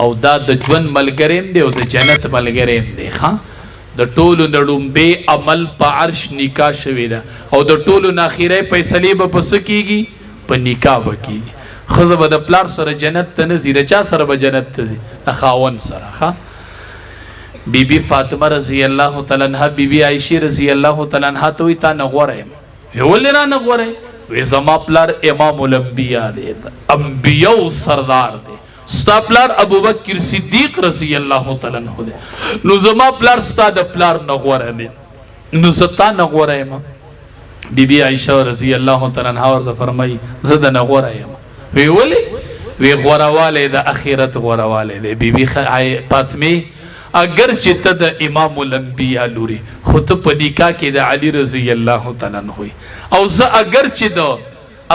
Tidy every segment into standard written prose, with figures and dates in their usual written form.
او دا د ژوند ملګری دی او د جنت ملګری دی. ښه د ټولو نه ډومبې عمل په عرش نکاح شوې ده او د ټولو نه اخیری فیصلې به په څه کېږي؟ په نکاح به کېږي. ښځه به د پلار سره جنت ته نه ځي، د چا سره به جنت ته ځي؟ د خاوند سره. ښه بی بی فاطمه رضی الله تعالی عنها بی بی عایشه رضی الله تعالی عنها ته وایي تا نه غوره یم. ولې را نه غوره یې؟ وایي زما پلار امام الانبیا دی، انبیاو سردار دی. ستا پلار ابوبکر صدیق رضی الله تعالی عنہ دی، نو زما پلار ستا د پلار نه غوره دی، نو زه تا نه غوره یم. بی بی عایشه رضی الله تعالی عنها ورته فرمایي زه د نه غوره یم. وی ولې؟ وی غوروالی د اخرت غوروالی دی. بی بی فاطمه اگر چې ته د امام الانبیا لوري خو ته په نکاح کې د علی رضی الله تعالی عنہ او زه اگر چې د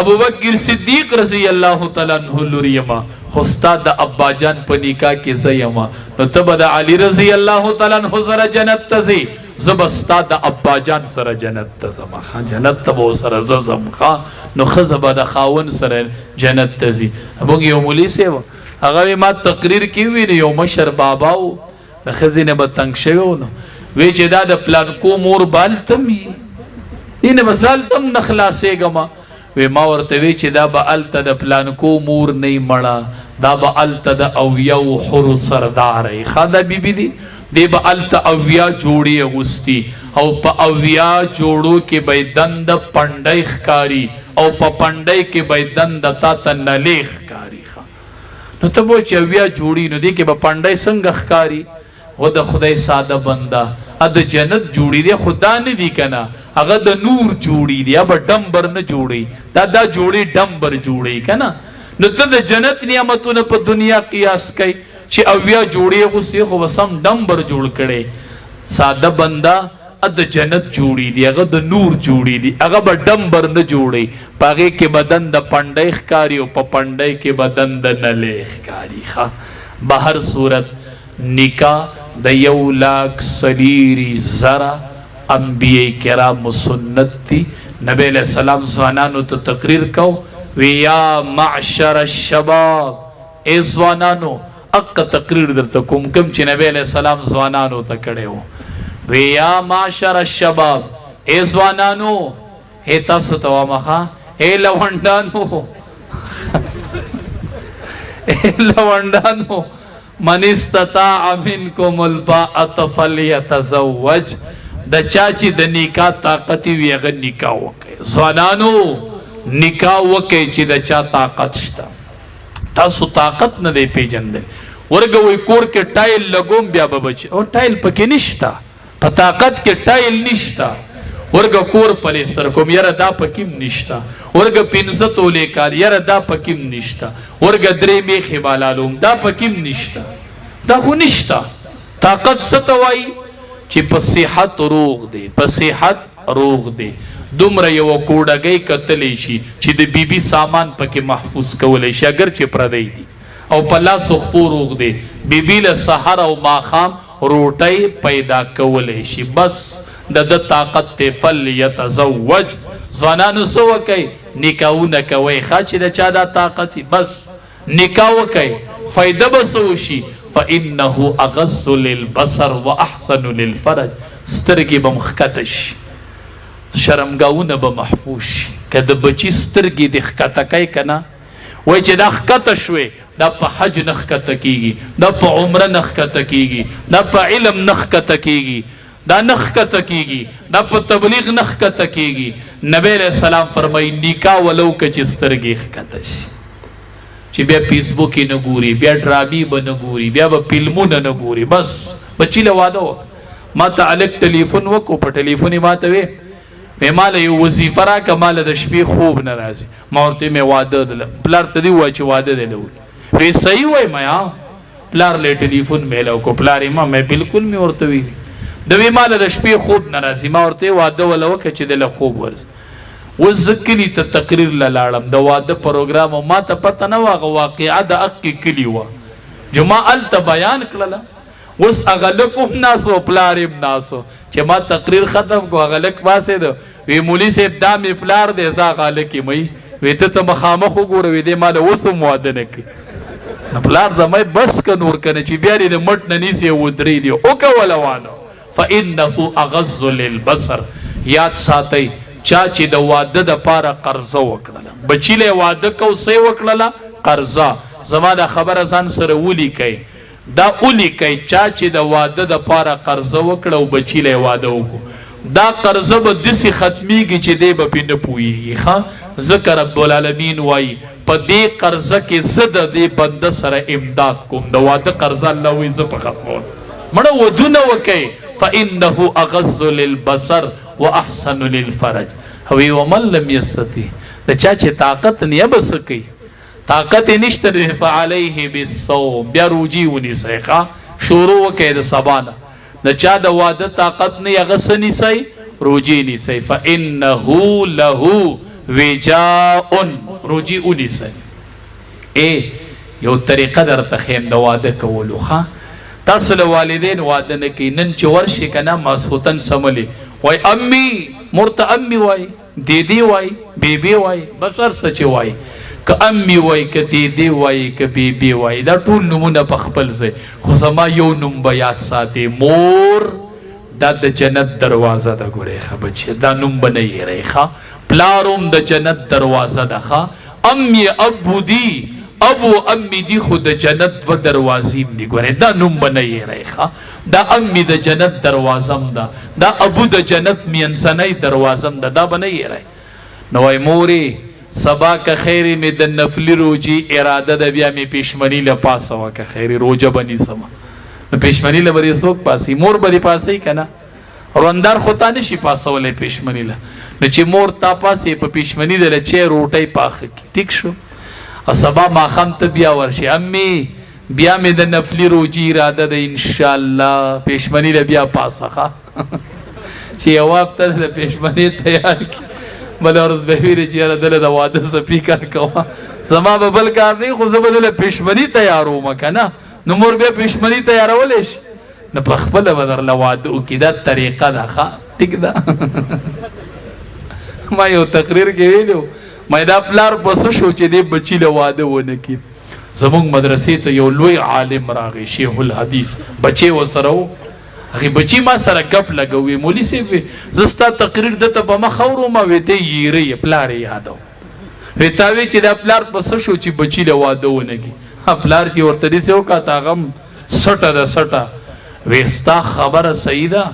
ابوبکر صدیق رضی الله تعالی عنہ لوري یم خو ستا د ابا جان په نکاح کې زه یم، نو ته به د علی رضی الله تعالی عنہ سره جنت ته ځې، زه به ستا د ابا جان سره جنت ته ځم. جنت ته به سره زه ځم. نو ښځه به د خاوند سره جنت ته ځي. موږ یو مولوي صاحب هغه ما تقریر کې وی یو مشر بابا و د ښځې نه به تنګ شوی و، نو وی چې دا د پلانکو مور به هلته م وي، دې نه به زه هلته هم نه خلاصېږم. وی ما ورته وی چې دا به هلته د پلانکو مور نه مړه، دا به هلته د اویاو حرو سردار ای. ښه دا بیبي دی دی به هلته اویا جوړې اغوستي او په اویا جوړو کې به دند پنډی ښکاري او په پنډی کې به دند تا ته نلې ښکاري. نو ته به چې اویا جوړي نو دې کې به پنډی څنګه ښکاري؟ و د خدای ساده بنده ا د جنت جوړي دی، خدا نه دی کنه، هغه د نور جوړي دی، اب ډمبر نه جوړي، دا جوړي ډمبر جوړي کنه. نو ته د جنت نعمتونه په دنیا قیاس کوي چې اویا جوړي غوستي خو وسم ډمبر جوړ کړي. ساده بنده ا د جنت جوړي دی، هغه د نور جوړي دی، هغه به ډمبر نه جوړي، پاغه کې بدن د پنډی ښکاری او په پنډی کې بدن د نلې ښکاری. ښه بهر صورت نکاح د 1,40,000 انبیاء کرام سنت دی. نبی علیہ السلام ځوانانو ته تقریر کو وی یا معشر الشباب، ای ځوانانو اق تقریر درته کوم کوم چې نبی علیہ السلام ځوانانو ته کړی و. وی یا معشر الشباب، ای ځوانانو، ای تاسو ته وامخه، ای لونډانو ای لونډانو، من استطاع منکم الباءة فلیتزوج، د چا چې د نکاح طاقت وي هغه نکاح وکړي. ځوانانو نکاح وکړي چې د چا طاقت شته. تاسو طاقت نه دی پیژندل. ورګه وای کور کې ټایل لګوم بیا به بچ او ټایل پکې نشته، په طاقت کې ټایل نشته. ورګه کور پلیستر کوم یاره دا پکې نشته. ورګه 500 تولې کال یاره دا پکې نشته. ورګه 3 میخې بالالوم دا پکې نشته. دا خو نشته. طاقت ستوي چې په صحت روغ دی، په صحت روغ دی. دومره یو کوډګۍ کتلی شي چې د بیبي سامان پکې محفوظ کولی شي اگر چې پردی دی، او په لاس خپو روغ دی، بیبي له سحر او ماښام روټۍ پیدا کولی شي. بس د طاقت ته فلیتزوج. ځوانانو څه وکئ؟ نکاحونه کوئ ښه چې د چا دا طاقت بس نکاح وکئ، فایده به څه وشي؟ فانه اغض للبصر واحسن للفرج. سترګې به مښکته شي، شرمګاونه به محفوظ شي. که د بچي سترګې دې ښکته کوي که نه، وایي چې دا ښکته شوې، دا په حج نه ښکته کېږي، دا په عمره نه ښکته کېږي، دا په علم نه ښکته کېږي، دا نه ښکته کېږي، دا په تبلیغ نه ښکته کېږي. نبی علیہ السلام فرمایي نکاح ولو که چې سترګې ښکته شي، چې بیا فیسبوک یې نه ګوري، بیا ډرامې به نه ګوري، بیا به فلمونه نه ګوري. بس بچي له واده وکړه. ما ته هلک ټلیفون وکړو، په ټلیفون یې ما ته وی ماله یو وظیفه راکړه، ماله د شپې خوب نه راځي. ما ورته مې واده ده، پلار ته دې ووایه چې واده دی له وی صحیح وایم یا پلار له ټلیفون میلاو کو. پلار یې ما بالکل مې ورته وی د وی ماله د شپې خوب نه راځي. ما ورته واده وله وکړه چې د له خوب ورځي. اوس زه کلي ته تقریر له لاړم د واده پروګرام، او ما ته پته نه وه هغه واقعه د اقې کلي وه، جما هلته بیان کړله. اوس هغه لک هم ناست و پلار یې هم ناست و. چې ما تقریر ختم کو هغه لک پاسېده، وی مولي صاحب دا مې پلار دی، زه هغه هلک یم. وی ته ته مخامخ وګوره، وی دی ما له اوس هم واده نه کوي. پلار د مې بس ک نور کنه چې بیا دې مټ نه نیسي ودرې دی او کوله وانه فانه اغض للبصر یاد ساتي چا چې د واده د پاره قرضه وکړه بچی له واده کو سې وکړه قرضه زما د خبره ځان سره ولي کوي دا اولی کوي چا چې د واده د پاره قرضه وکړه او بچی له واده وکړو دا قرضه به دسی ختمیږي چې دی به پې نه پوهېږي ښه ذکر رب العالمین وایي په دې قرضه کې زه د دې بنده سره امداد کوم د واده قرضه الله وایي زه په ختموم مړه ودونه وکئ فانه اغض للبصر واحسن للفرج هوی ومن لم یستطع د چا چې طاقت نه بس کوي طاقت نشته فعليه بالصوم بیا روجي ونیسئ ښه شروع وکئ د سبا نه د چا د واده طاقت نه هغه څه نیسئ روجي نیسئ فانه له وجاء روجي ونیسئ یو طریقه درته ښیم د واده کولو ښه تاسو له والدین واده نه کوي نن چې ورشي که نه ماسخوتن سملې وای امي مور ته امي وای دیدی وای بیبي وای بس هر څه چې وای که امي وای که دیدی وای که بیبي وای دا ټول نومونه په خپل ځای خو زما یو نوم به یاد ساتې مور دا د جنت دروازه ده ګورئ ښه بچیه دا نوم به نه هېروئ ښه پلار هم د جنت دروازه ده ښه امي ابو دی ابو امی دی خود جنت و دروازیم دی گوره دا نوم بنایی ریخا دا امی دا جنت دروازم دا دا ابو دا جنت مینسنی دروازم دا دا بنایی ری نوائی موری سبا که خیری می دا نفلی روجی اراده دا بیا می پیشمنی لپاسا و که خیری روجه بنی سما پیشمنی لبری سوک پاسی مور بری پاسی کنا روندار خوتا نشی پاسا ولی پیشمنی ل نو چی مور تا پاسی پا پیشمنی دا چه روٹای پاخ کی ٹھیک شو او سبا ماخم ته بیا ورشي امي بیا مې د نفلي روجي اراده ده انشاءالله پېشمني له بیا پاسخه چې یو هفته د پېشمني تیار کړي بله ورځ به ویلې چې یاره دله د واده څه فکر کوه زما به بل کار نه خو زه به دله پېشمني تیاروم که نه نو مور بیا پېشمني تیارولی شي نو په خپله به درله واده وکړي دا طریقه ده ښه ټیک ده ما یو تقریر کې ویلي ما دا پلار پس شو چې دی بچی له واده ونه کړي زمونږ مدرسې ته یو لوی عالم راغی شیخ الحدیث بچی ورسره و هغې بچي ما سره ګپ لګوي مولي صاحب زه ستا تقریر دته په مخ اورم وې ته یې یېره یې پلار یې یادو وې تا وې چې دا پلار په څه شو چې بچي له واده ونه کړي پلار چې ورته داسې وکړه هغه هم سټه ده سټه وې ستا خبره صحیح ده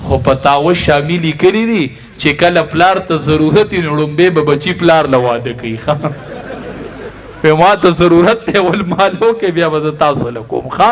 خو په تاوه شامي لیکلي دي چې کله پلار ته ضرورت وي نو لومبی به بچي پلار له واده کوي ما ته ضرورت دی اول مال وکړئ بیا به زه تاسو له کوم ښه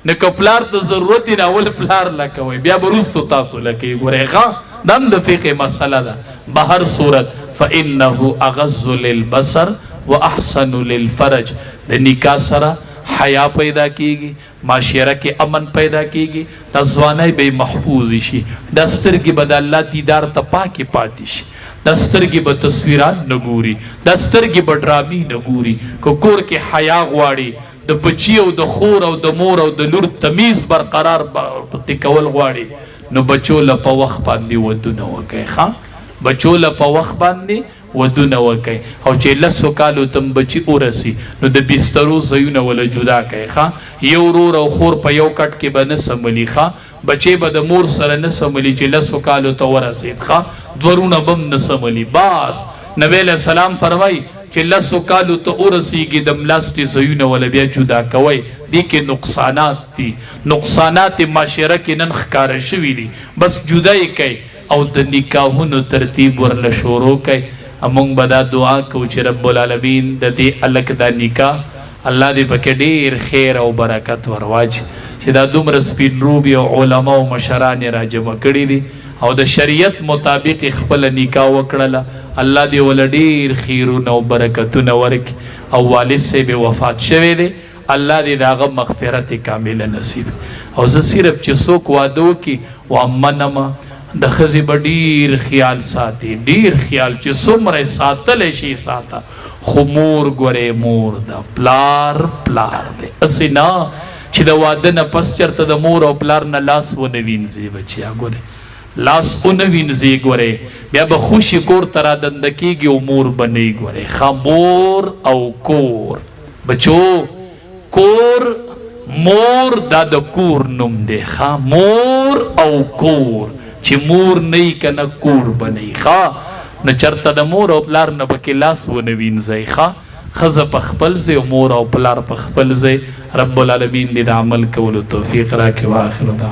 نه که پلار ته ضرورت وي نو اول پلار له کوئ بیا به وروستو تاسو له کوي ګورئ ښه دا هم د فقې مسله ده بهر صورت فانه اغض للبصر واحسن للفرج د نکاح سره حیا پیدا کیږي معاشره کې امن پیدا کیږي د ځوانۍ به محفوظ شي د سترګې به د الله دیدار ته پاکې پاتې شي د سترګې به تصویران نه ګوري د سترګې به ډرامې نه ګوري که کور کې حیا غواړي د بچي او د خور او د مور او د لور تمیز برقرار کول غواړي نو بچو له په وخت باندې ودونه وکړئ ښه بچو له په وخت باندې ودونه وکئ او چې لسو کالو تم بچي ورسي نو د بسترو ځایونه وله جدا کئ ښه یو ورور او خور په یو کټ کې به نه سملي ښه بچی به د مور سره نه سملي چې لسو کالو ته ورسید ښه دورونه به هم نه سملي باس نبی علیه السلام فرمایي چې لسو کالو ته ورسیږي د ملاستې ځایونه وله بیا جدا کوئ دې کې نقصانات دي نقصانات معاشره کې نن ښکاره شوي دي بس جدا یې کوئ او د نکاحونو ترتیب ورله شروع کوئ امونږ به دا دعا کوو چې رب العالمین د دې الک دا نکاح الله دې پکې ډېر خیر او برکت ورواچي چې دا دومره سپین روبي او علما او مشران یې راجمع کړي دي او د شریعت مطابق خپله نکاح وکړله الله دې ولله ډېر خیرونه او برکتونه ورکړي او والد صاحب وفات شوی دی الله دې د هغه مغفرت کامله نصیب او زه صرف چې څوک واده وکړي وامنمه د ښځې به ډېر خیال ساتي ډېر خیال چې څومره ساتلی شي ساته خو مور ګورې مور ده پلار پلار دی هسې نه چې د واده نه پس چېرته د مور او پلار نه لاس ونه وینځې بچیا ګورې لاس ونه وینځې ګورې بیا به خوشي کور ته رادنده کېږي او مور به نه یې ګورې ښه مور او کور بچو کور مور دا د کور نوم دی ښا مور او کور چې مور نه کنه کور بنئ ښا نو چرته د مور او پلار نه پکې لاس ونه وینځئ ښا ښځه په خپل ځای او مور او پلار په خپل ځای رب العالمین دې د عمل کولو توفیق راکړي. واخر دعوانا